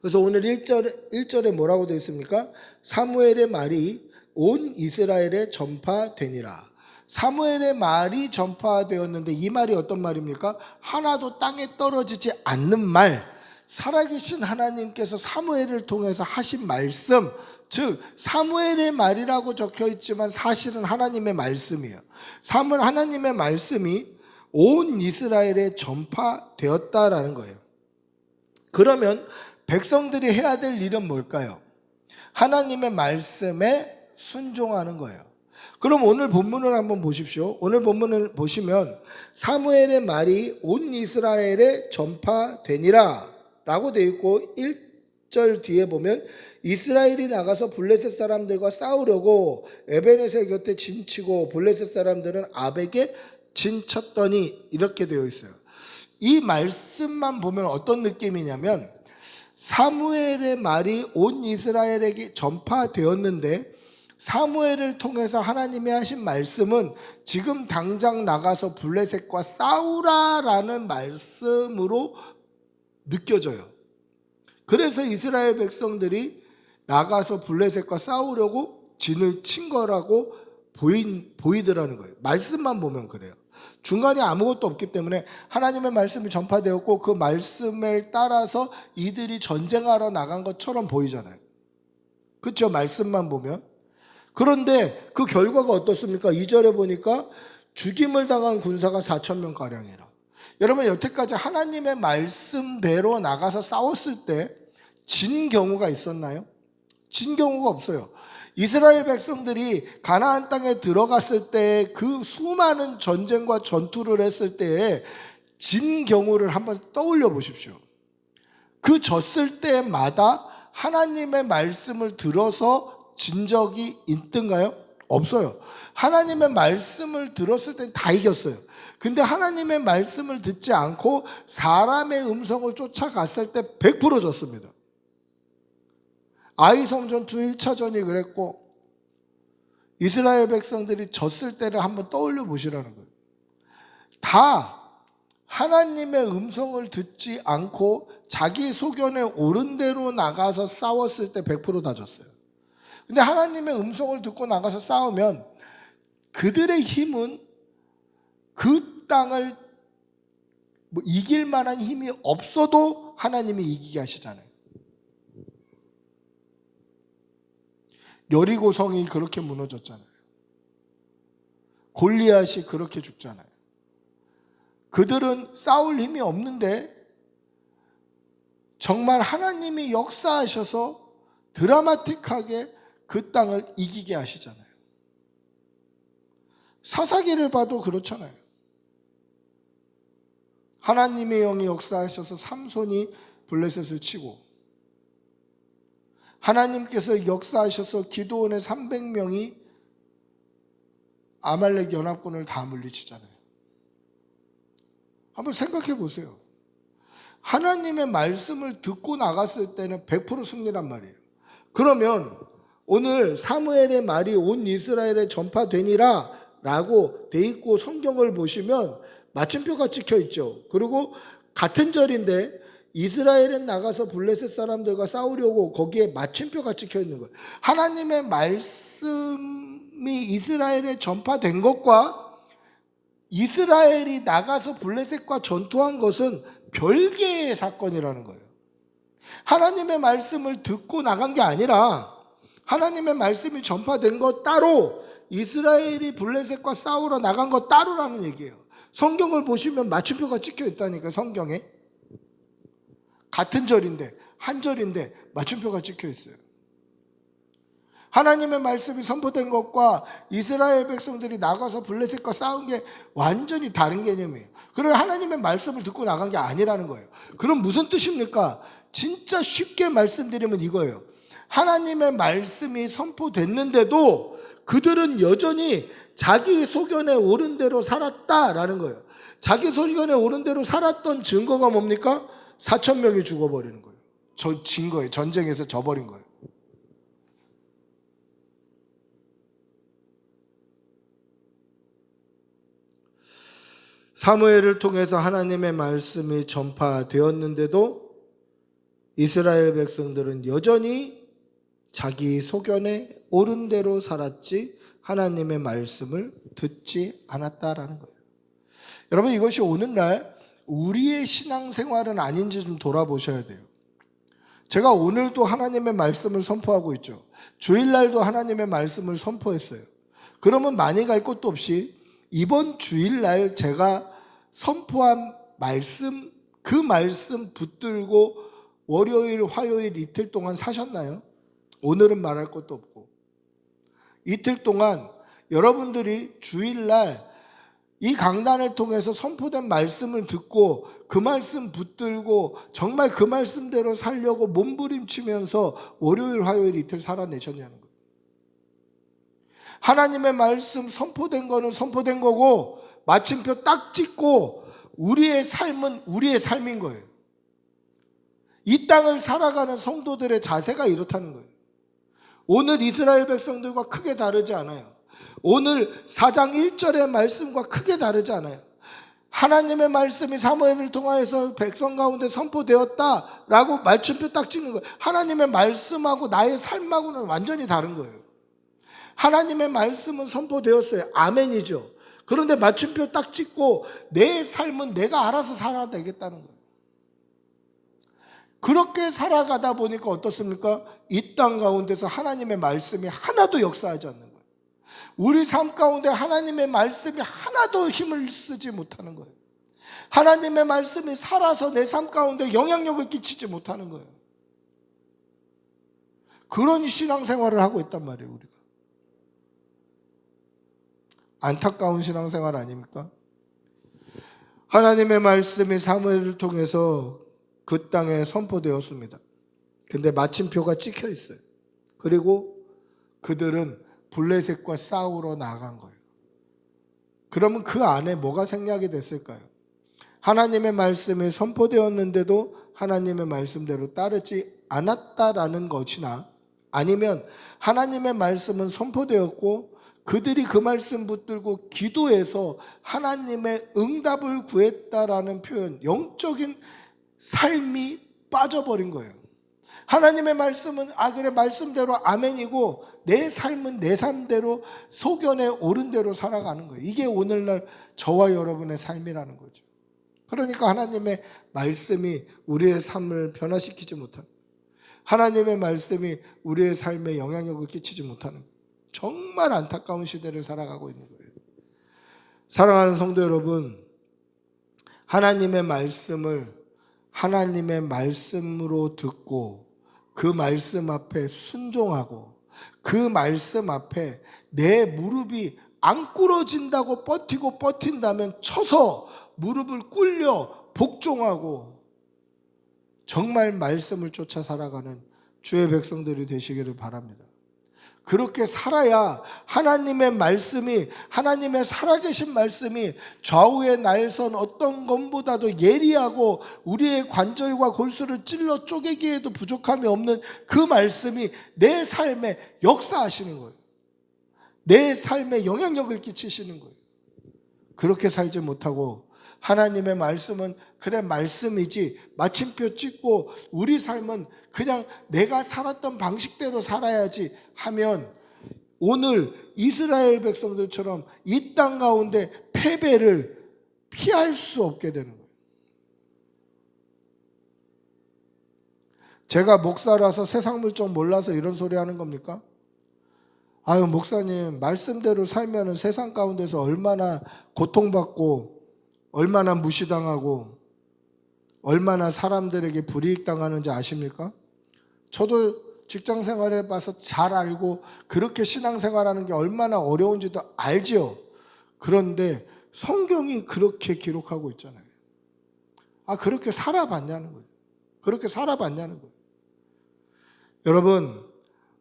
그래서 오늘 1절에 뭐라고 되어 있습니까? 사무엘의 말이 온 이스라엘에 전파되니라. 사무엘의 말이 전파되었는데 이 말이 어떤 말입니까? 하나도 땅에 떨어지지 않는 말, 살아계신 하나님께서 사무엘을 통해서 하신 말씀, 즉 사무엘의 말이라고 적혀있지만 사실은 하나님의 말씀이에요. 하나님의 말씀이 온 이스라엘에 전파되었다라는 거예요. 그러면 백성들이 해야 될 일은 뭘까요? 하나님의 말씀에 순종하는 거예요. 그럼 오늘 본문을 한번 보십시오. 오늘 본문을 보시면 사무엘의 말이 온 이스라엘에 전파되니라 라고 되어 있고 1절 뒤에 보면 이스라엘이 나가서 블레셋 사람들과 싸우려고 에베네셀 곁에 진치고 블레셋 사람들은 아벡에 진쳤더니 이렇게 되어 있어요. 이 말씀만 보면 어떤 느낌이냐면 사무엘의 말이 온 이스라엘에게 전파되었는데 사무엘을 통해서 하나님이 하신 말씀은 지금 당장 나가서 블레셋과 싸우라라는 말씀으로 느껴져요. 그래서 이스라엘 백성들이 나가서 블레셋과 싸우려고 진을 친 거라고 보이더라는 거예요. 말씀만 보면 그래요. 중간에 아무것도 없기 때문에 하나님의 말씀이 전파되었고 그 말씀을 따라서 이들이 전쟁하러 나간 것처럼 보이잖아요. 그렇죠? 말씀만 보면. 그런데 그 결과가 어떻습니까? 2절에 보니까 죽임을 당한 군사가 4,000명 가량이라. 여러분, 여태까지 하나님의 말씀대로 나가서 싸웠을 때 진 경우가 있었나요? 진 경우가 없어요. 이스라엘 백성들이 가나안 땅에 들어갔을 때 그 수많은 전쟁과 전투를 했을 때에 진 경우를 한번 떠올려 보십시오. 그 졌을 때마다 하나님의 말씀을 들어서 진 적이 있던가요? 없어요. 하나님의 말씀을 들었을 땐 다 이겼어요. 근데 하나님의 말씀을 듣지 않고 사람의 음성을 쫓아갔을 때 100% 졌습니다. 아이 성전투 1차전이 그랬고, 이스라엘 백성들이 졌을 때를 한번 떠올려 보시라는 거예요. 다 하나님의 음성을 듣지 않고 자기 소견에 옳은 대로 나가서 싸웠을 때 100%다 졌어요. 근데 하나님의 음성을 듣고 나가서 싸우면 그들의 힘은 그 땅을 이길 만한 힘이 없어도 하나님이 이기게 하시잖아요. 여리고 성이 그렇게 무너졌잖아요. 골리앗이 그렇게 죽잖아요. 그들은 싸울 힘이 없는데 정말 하나님이 역사하셔서 드라마틱하게 그 땅을 이기게 하시잖아요. 사사기를 봐도 그렇잖아요. 하나님의 영이 역사하셔서 삼손이 블레셋을 치고, 하나님께서 역사하셔서 기드온의 300명이 아말렉 연합군을 다 물리치잖아요. 한번 생각해 보세요. 하나님의 말씀을 듣고 나갔을 때는 100% 승리란 말이에요. 그러면 오늘 사무엘의 말이 온 이스라엘에 전파되니라 라고 돼 있고 성경을 보시면 마침표가 찍혀 있죠. 그리고 같은 절인데 이스라엘은 나가서 블레셋 사람들과 싸우려고 거기에 마침표가 찍혀 있는 거예요. 하나님의 말씀이 이스라엘에 전파된 것과 이스라엘이 나가서 블레셋과 전투한 것은 별개의 사건이라는 거예요. 하나님의 말씀을 듣고 나간 게 아니라 하나님의 말씀이 전파된 것 따로, 이스라엘이 블레셋과 싸우러 나간 것 따로라는 얘기예요. 성경을 보시면 마침표가 찍혀 있다니까. 성경에 같은 절인데, 한 절인데 마침표가 찍혀 있어요. 하나님의 말씀이 선포된 것과 이스라엘 백성들이 나가서 블레셋과 싸운 게 완전히 다른 개념이에요. 그래서 하나님의 말씀을 듣고 나간 게 아니라는 거예요. 그럼 무슨 뜻입니까? 진짜 쉽게 말씀드리면 이거예요. 하나님의 말씀이 선포됐는데도 그들은 여전히 자기 소견에 옳은 대로 살았다라는 거예요. 자기 소견에 옳은 대로 살았던 증거가 뭡니까? 4,000명이 죽어버리는 거예요. 진 거예요. 전쟁에서 져버린 거예요. 사무엘을 통해서 하나님의 말씀이 전파되었는데도 이스라엘 백성들은 여전히 자기 소견에 옳은 대로 살았지 하나님의 말씀을 듣지 않았다라는 거예요. 여러분, 이것이 오늘날 우리의 신앙생활은 아닌지 좀 돌아보셔야 돼요. 제가 오늘도 하나님의 말씀을 선포하고 있죠. 주일날도 하나님의 말씀을 선포했어요. 그러면 많이 갈 곳도 없이 이번 주일날 제가 선포한 말씀, 그 말씀 붙들고 월요일, 화요일 이틀 동안 사셨나요? 오늘은 말할 것도 없고. 이틀 동안 여러분들이 주일날 이 강단을 통해서 선포된 말씀을 듣고 그 말씀 붙들고 정말 그 말씀대로 살려고 몸부림치면서 월요일, 화요일 이틀 살아내셨냐는 거예요. 하나님의 말씀 선포된 거는 선포된 거고 마침표 딱 찍고 우리의 삶은 우리의 삶인 거예요. 이 땅을 살아가는 성도들의 자세가 이렇다는 거예요. 오늘 이스라엘 백성들과 크게 다르지 않아요. 오늘 4장 1절의 말씀과 크게 다르지 않아요. 하나님의 말씀이 사무엘을 통하여서 백성 가운데 선포되었다라고 마침표 딱 찍는 거예요. 하나님의 말씀하고 나의 삶하고는 완전히 다른 거예요. 하나님의 말씀은 선포되었어요. 아멘이죠. 그런데 마침표 딱 찍고 내 삶은 내가 알아서 살아야 되겠다는 거예요. 그렇게 살아가다 보니까 어떻습니까? 이 땅 가운데서 하나님의 말씀이 하나도 역사하지 않는 거예요. 우리 삶 가운데 하나님의 말씀이 하나도 힘을 쓰지 못하는 거예요. 하나님의 말씀이 살아서 내 삶 가운데 영향력을 끼치지 못하는 거예요. 그런 신앙생활을 하고 있단 말이에요, 우리가. 안타까운 신앙생활 아닙니까? 하나님의 말씀이 사무엘을 통해서 그 땅에 선포되었습니다. 근데 마침표가 찍혀 있어요. 그리고 그들은 블레셋과 싸우러 나간 거예요. 그러면 그 안에 뭐가 생략이 됐을까요? 하나님의 말씀이 선포되었는데도 하나님의 말씀대로 따르지 않았다라는 것이나, 아니면 하나님의 말씀은 선포되었고 그들이 그 말씀 붙들고 기도해서 하나님의 응답을 구했다라는 표현, 영적인 삶이 빠져버린 거예요. 하나님의 말씀은 그래 말씀대로 아멘이고 내 삶은 내 삶대로 소견에 옳은 대로 살아가는 거예요. 이게 오늘날 저와 여러분의 삶이라는 거죠. 그러니까 하나님의 말씀이 우리의 삶을 변화시키지 못하는, 하나님의 말씀이 우리의 삶에 영향력을 끼치지 못하는, 정말 안타까운 시대를 살아가고 있는 거예요. 사랑하는 성도 여러분, 하나님의 말씀을 하나님의 말씀으로 듣고 그 말씀 앞에 순종하고 그 말씀 앞에 내 무릎이 안 꿇어진다고 버틴다면 쳐서 무릎을 꿇려 복종하고 정말 말씀을 쫓아 살아가는 주의 백성들이 되시기를 바랍니다. 그렇게 살아야 하나님의 말씀이, 하나님의 살아계신 말씀이 좌우의 날선 어떤 것보다도 예리하고 우리의 관절과 골수를 찔러 쪼개기에도 부족함이 없는 그 말씀이 내 삶에 역사하시는 거예요. 내 삶에 영향력을 끼치시는 거예요. 그렇게 살지 못하고 하나님의 말씀은 그래 말씀이지 마침표 찍고 우리 삶은 그냥 내가 살았던 방식대로 살아야지 하면 오늘 이스라엘 백성들처럼 이 땅 가운데 패배를 피할 수 없게 되는 거예요. 제가 목사라서 세상 물정 몰라서 이런 소리 하는 겁니까? 아유 목사님, 말씀대로 살면은 세상 가운데서 얼마나 고통받고 얼마나 무시당하고 얼마나 사람들에게 불이익 당하는지 아십니까? 저도 직장 생활해 봐서 잘 알고 그렇게 신앙생활하는 게 얼마나 어려운지도 알죠. 그런데 성경이 그렇게 기록하고 있잖아요. 그렇게 살아봤냐는 거예요. 그렇게 살아봤냐는 거예요. 여러분,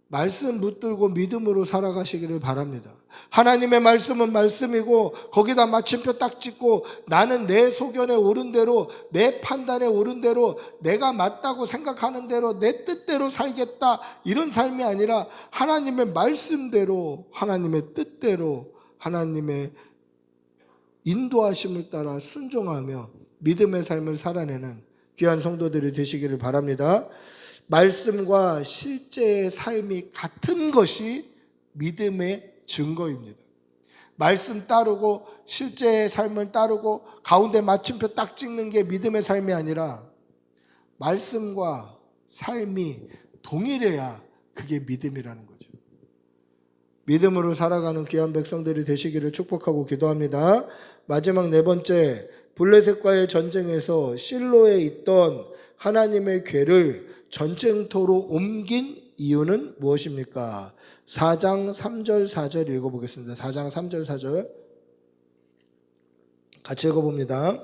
말씀 붙들고 믿음으로 살아가시기를 바랍니다. 하나님의 말씀은 말씀이고 거기다 마침표 딱 찍고 나는 내 소견에 옳은 대로, 내 판단에 옳은 대로, 내가 맞다고 생각하는 대로 내 뜻대로 살겠다, 이런 삶이 아니라 하나님의 말씀대로, 하나님의 뜻대로, 하나님의 인도하심을 따라 순종하며 믿음의 삶을 살아내는 귀한 성도들이 되시기를 바랍니다. 말씀과 실제의 삶이 같은 것이 믿음의 증거입니다. 말씀 따르고 실제의 삶을 따르고 가운데 마침표 딱 찍는 게 믿음의 삶이 아니라 말씀과 삶이 동일해야 그게 믿음이라는 거죠. 믿음으로 살아가는 귀한 백성들이 되시기를 축복하고 기도합니다. 마지막 네 번째, 블레셋과의 전쟁에서 실로에 있던 하나님의 궤를 전쟁터로 옮긴 이유는 무엇입니까? 4장 3절 4절 읽어보겠습니다. 4장 3절 4절 같이 읽어봅니다.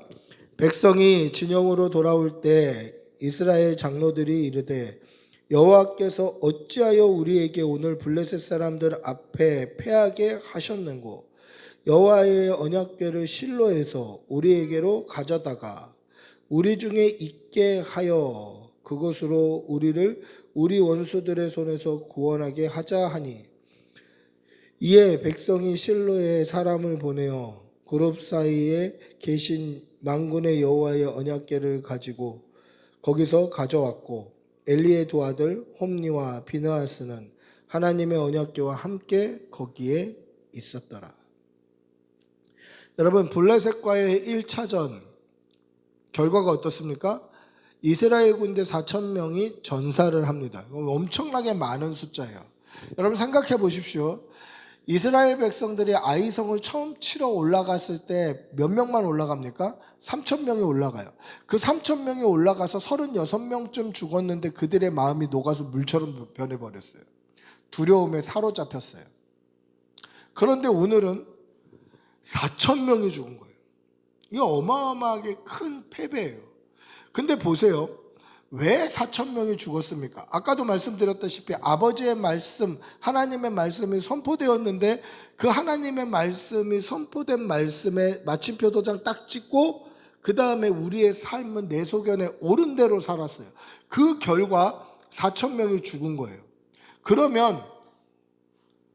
백성이 진영으로 돌아올 때 이스라엘 장로들이 이르되 여호와께서 어찌하여 우리에게 오늘 블레셋 사람들 앞에 패하게 하셨는고 여호와의 언약궤를 실로에서 우리에게로 가져다가 우리 중에 있게 하여 그것으로 우리를 우리 원수들의 손에서 구원하게 하자 하니 이에 백성이 실로에 사람을 보내어 그룹 사이에 계신 만군의 여호와의 언약궤를 가지고 거기서 가져왔고 엘리의 두 아들 홈니와 비느하스는 하나님의 언약궤와 함께 거기에 있었더라. 여러분, 블레셋과의 1차전 결과가 어떻습니까? 이스라엘 군대 4,000명이 전사를 합니다. 엄청나게 많은 숫자예요. 여러분 생각해 보십시오. 이스라엘 백성들이 아이성을 처음 치러 올라갔을 때 몇 명만 올라갑니까? 3,000명이 올라가요. 그 3,000명이 올라가서 36명쯤 죽었는데 그들의 마음이 녹아서 물처럼 변해버렸어요. 두려움에 사로잡혔어요. 그런데 오늘은 4천 명이 죽은 거예요. 이게 어마어마하게 큰 패배예요. 근데 보세요. 왜 4천 명이 죽었습니까? 아까도 말씀드렸다시피 아버지의 말씀, 하나님의 말씀이 선포되었는데 그 하나님의 말씀이 선포된 말씀에 마침표 도장 딱 찍고 그 다음에 우리의 삶은 내 소견에 옳은 대로 살았어요. 그 결과 4천 명이 죽은 거예요. 그러면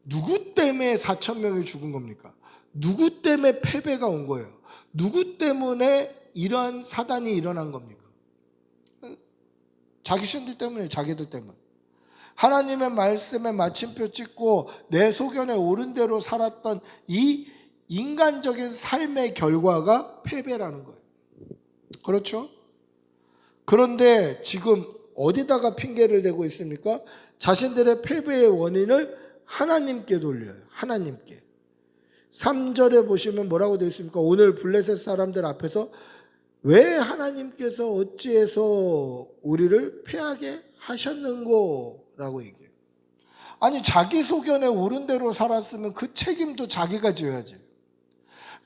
누구 때문에 4천 명이 죽은 겁니까? 누구 때문에 패배가 온 거예요? 누구 때문에 이러한 사단이 일어난 겁니까? 자기 신들 때문에, 자기들 때문에. 하나님의 말씀에 마침표 찍고 내 소견에 옳은 대로 살았던 이 인간적인 삶의 결과가 패배라는 거예요. 그렇죠? 그런데 지금 어디다가 핑계를 대고 있습니까? 자신들의 패배의 원인을 하나님께 돌려요. 하나님께. 3절에 보시면 뭐라고 되어 있습니까? 오늘 블레셋 사람들 앞에서 왜 하나님께서 어찌해서 우리를 패하게 하셨는고? 라고 얘기해요. 아니, 자기 소견에 옳은 대로 살았으면 그 책임도 자기가 져야지.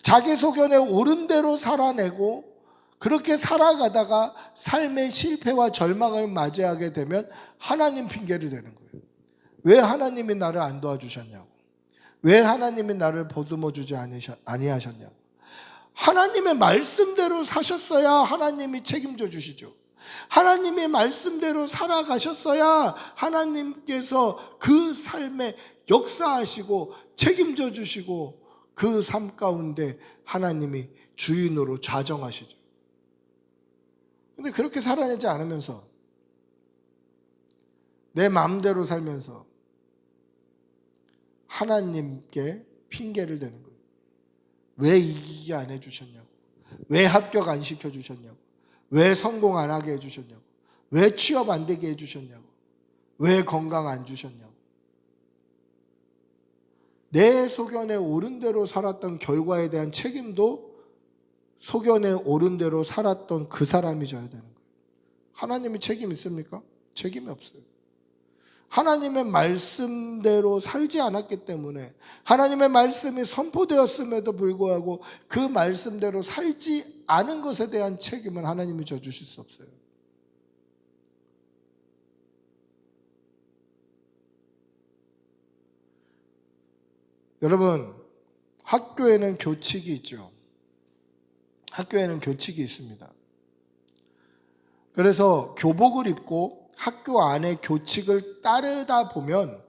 자기 소견에 옳은 대로 살아내고 그렇게 살아가다가 삶의 실패와 절망을 맞이하게 되면 하나님 핑계를 대는 거예요. 왜 하나님이 나를 안 도와주셨냐고. 왜 하나님이 나를 보듬어 주지 아니하셨냐고. 하나님의 말씀대로 사셨어야 하나님이 책임져 주시죠. 하나님의 말씀대로 살아가셨어야 하나님께서 그 삶에 역사하시고 책임져 주시고 그 삶 가운데 하나님이 주인으로 좌정하시죠. 근데 그렇게 살아내지 않으면서 내 마음대로 살면서 하나님께 핑계를 대는 거예요. 왜 이기게 안 해주셨냐고. 왜 합격 안 시켜주셨냐고. 왜 성공 안 하게 해주셨냐고. 왜 취업 안 되게 해주셨냐고. 왜 건강 안 주셨냐고. 내 소견에 옳은 대로 살았던 결과에 대한 책임도 소견에 옳은 대로 살았던 그 사람이 져야 되는 거예요. 하나님이 책임 있습니까? 책임이 없어요. 하나님의 말씀대로 살지 않았기 때문에 하나님의 말씀이 선포되었음에도 불구하고 그 말씀대로 살지 않은 것에 대한 책임은 하나님이 져주실 수 없어요. 여러분, 학교에는 교칙이 있죠. 학교에는 교칙이 있습니다. 그래서 교복을 입고 학교 안에 교칙을 따르다 보면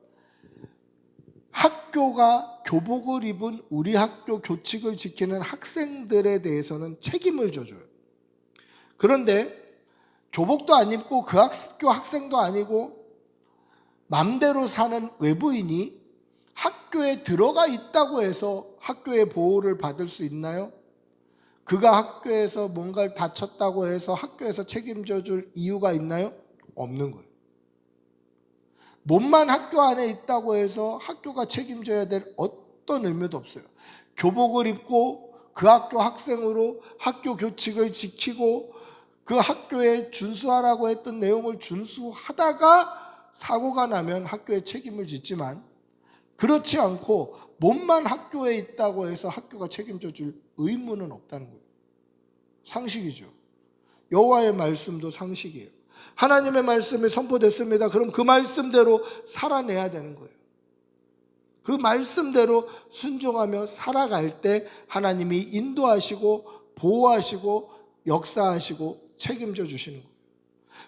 학교가 교복을 입은 우리 학교 교칙을 지키는 학생들에 대해서는 책임을 져줘요. 그런데 교복도 안 입고 그 학교 학생도 아니고 맘대로 사는 외부인이 학교에 들어가 있다고 해서 학교의 보호를 받을 수 있나요? 그가 학교에서 뭔가를 다쳤다고 해서 학교에서 책임져 줄 이유가 있나요? 없는 거예요. 몸만 학교 안에 있다고 해서 학교가 책임져야 될 어떤 의미도 없어요. 교복을 입고 그 학교 학생으로 학교 교칙을 지키고 그 학교에 준수하라고 했던 내용을 준수하다가 사고가 나면 학교에 책임을 짓지만 그렇지 않고 몸만 학교에 있다고 해서 학교가 책임져 줄 의무는 없다는 거예요. 상식이죠. 여호와의 말씀도 상식이에요. 하나님의 말씀이 선포됐습니다. 그럼 그 말씀대로 살아내야 되는 거예요. 그 말씀대로 순종하며 살아갈 때 하나님이 인도하시고 보호하시고 역사하시고 책임져 주시는 거예요.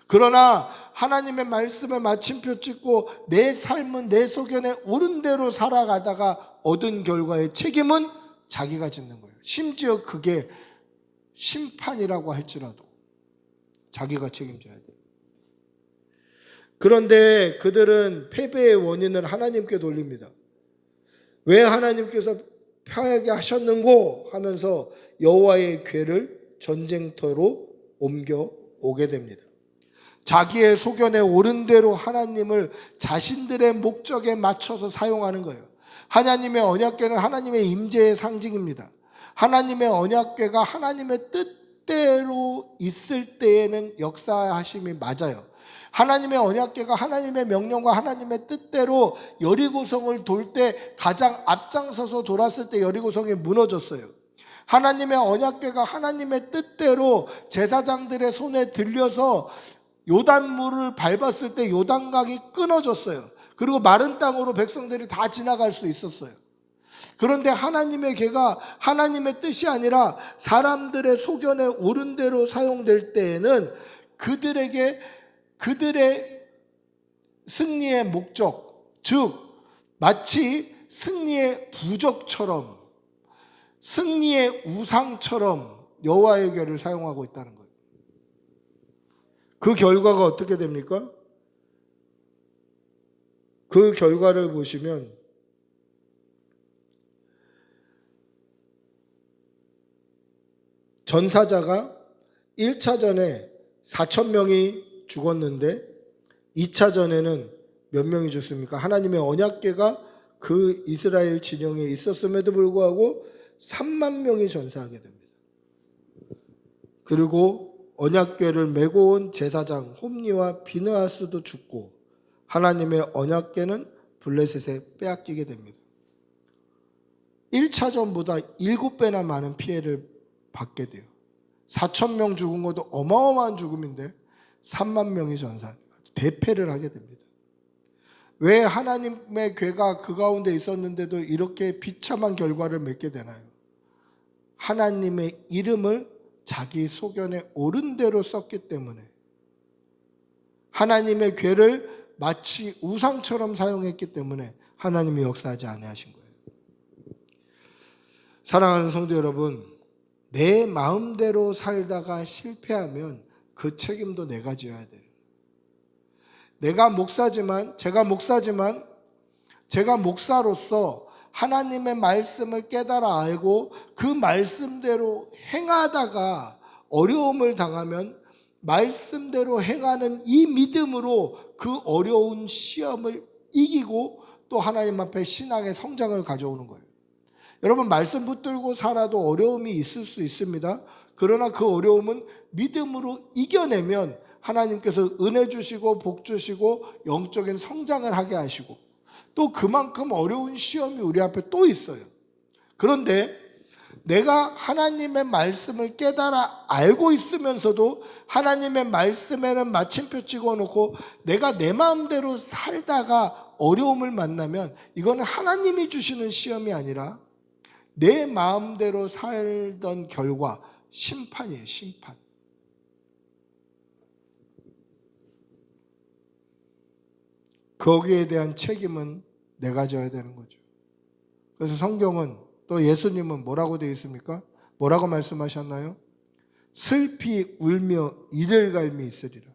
그러나 하나님의 말씀에 마침표 찍고 내 삶은 내 소견에 옳은 대로 살아가다가 얻은 결과의 책임은 자기가 짓는 거예요. 심지어 그게 심판이라고 할지라도 자기가 책임져야 돼요. 그런데 그들은 패배의 원인을 하나님께 돌립니다. 왜 하나님께서 패하게 하셨는고 하면서 여호와의 궤를 전쟁터로 옮겨오게 됩니다. 자기의 소견에 옳은 대로 하나님을 자신들의 목적에 맞춰서 사용하는 거예요. 하나님의 언약궤는 하나님의 임재의 상징입니다. 하나님의 언약궤가 하나님의 뜻대로 있을 때에는 역사하심이 맞아요. 하나님의 언약궤가 하나님의 명령과 하나님의 뜻대로 여리고성을 돌 때 가장 앞장서서 돌았을 때 여리고성이 무너졌어요. 하나님의 언약궤가 하나님의 뜻대로 제사장들의 손에 들려서 요단물을 밟았을 때 요단강이 끊어졌어요. 그리고 마른 땅으로 백성들이 다 지나갈 수 있었어요. 그런데 하나님의 궤가 하나님의 뜻이 아니라 사람들의 소견에 옳은 대로 사용될 때에는 그들의 승리의 목적, 즉 마치 승리의 부적처럼, 승리의 우상처럼 여호와의 궤를 사용하고 있다는 거예요. 그 결과가 어떻게 됩니까? 그 결과를 보시면 전사자가 1차전에 4,000명이 죽었는데 2차전에는 몇 명이 죽습니까? 하나님의 언약궤가 그 이스라엘 진영에 있었음에도 불구하고 3만 명이 전사하게 됩니다. 그리고 언약궤를 메고 온 제사장 홈리와 비느하스도 죽고 하나님의 언약궤는 블레셋에 빼앗기게 됩니다. 1차전보다 7배나 많은 피해를 받게 돼요. 4,000명 죽은 것도 어마어마한 죽음인데 3만 명이 대패를 하게 됩니다. 왜 하나님의 궤가 그 가운데 있었는데도 이렇게 비참한 결과를 맺게 되나요? 하나님의 이름을 자기 소견에 옳은 대로 썼기 때문에, 하나님의 궤를 마치 우상처럼 사용했기 때문에 하나님이 역사하지 아니하신 거예요. 사랑하는 성도 여러분, 내 마음대로 살다가 실패하면 그 책임도 내가 져야 돼요. 제가 목사로서 하나님의 말씀을 깨달아 알고 그 말씀대로 행하다가 어려움을 당하면 말씀대로 행하는 이 믿음으로 그 어려운 시험을 이기고 또 하나님 앞에 신앙의 성장을 가져오는 거예요. 여러분, 말씀 붙들고 살아도 어려움이 있을 수 있습니다. 그러나 그 어려움은 믿음으로 이겨내면 하나님께서 은혜 주시고 복 주시고 영적인 성장을 하게 하시고 또 그만큼 어려운 시험이 우리 앞에 또 있어요. 그런데 내가 하나님의 말씀을 깨달아 알고 있으면서도 하나님의 말씀에는 마침표 찍어놓고 내가 내 마음대로 살다가 어려움을 만나면 이거는 하나님이 주시는 시험이 아니라 내 마음대로 살던 결과 심판이에요. 심판. 거기에 대한 책임은 내가 져야 되는 거죠. 그래서 성경은 또 예수님은 뭐라고 되어 있습니까? 뭐라고 말씀하셨나요? 슬피 울며 이를 갈미 있으리라.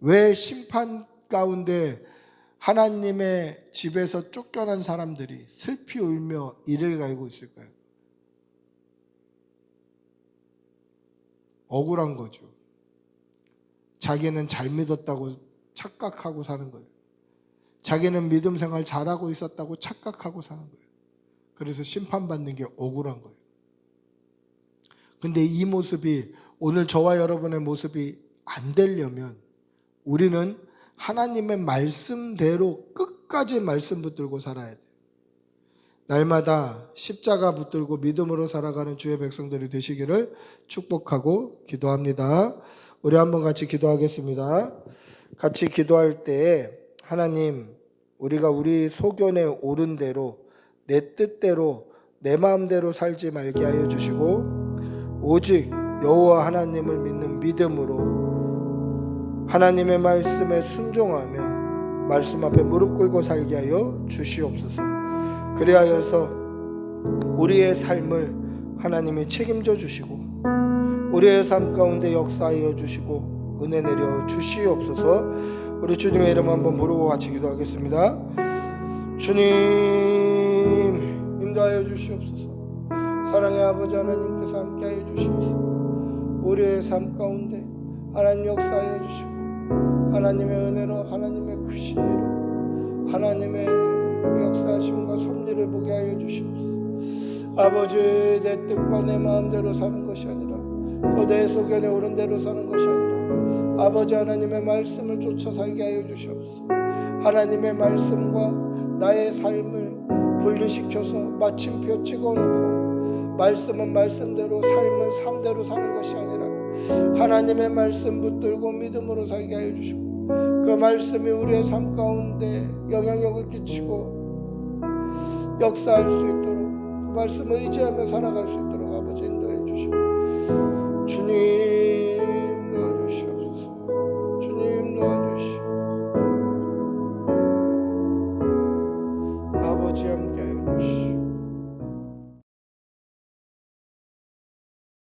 왜 심판 가운데 하나님의 집에서 쫓겨난 사람들이 슬피 울며 이를 갈고 있을까요? 억울한 거죠. 자기는 잘 믿었다고 착각하고 사는 거예요. 자기는 믿음 생활 잘하고 있었다고 착각하고 사는 거예요. 그래서 심판받는 게 억울한 거예요. 근데 이 모습이 오늘 저와 여러분의 모습이 안 되려면 우리는 하나님의 말씀대로 끝까지 말씀 붙들고 살아야 돼요. 날마다 십자가 붙들고 믿음으로 살아가는 주의 백성들이 되시기를 축복하고 기도합니다. 우리 한번 같이 기도하겠습니다. 같이 기도할 때 하나님, 우리가 우리 소견에 옳은 대로 내 뜻대로 내 마음대로 살지 말게 하여 주시고 오직 여호와 하나님을 믿는 믿음으로 하나님의 말씀에 순종하며 말씀 앞에 무릎 꿇고 살게 하여 주시옵소서. 그리하여서 우리의 삶을 하나님이 책임져 주시고 우리의 삶 가운데 역사하여 주시고 은혜 내려 주시옵소서. 우리 주님의 이름 한번 부르고 같이 기도하겠습니다. 주님 인도하여 주시옵소서. 사랑의 아버지 하나님께서 함께하여 주시옵소서. 우리의 삶 가운데 하나님 역사하여 주시고 하나님의 은혜로 하나님의 크신 일로 하나님의 그 역사하심과 섭리를 보게 하여 주시옵소서. 아버지, 내 뜻과 내 마음대로 사는 것이 아니라 또 내 소견에 옳은 대로 사는 것이 아니라 아버지 하나님의 말씀을 쫓아 살게 하여 주시옵소서. 하나님의 말씀과 나의 삶을 분리시켜서 마침표 찍어놓고 말씀은 말씀대로 삶은 삶대로 사는 것이 아니라 하나님의 말씀 붙들고 믿음으로 살게 하여 주시고 그 말씀이 우리의 삶 가운데 영향력을 끼치고 역사할 수 있도록 그 말씀을 의지하며 살아갈 수 있도록 아버지 인도해 주시고 주님 도와주시옵소서. 주님 도와주시옵소서. 아버지 함께 하여 주시옵소서.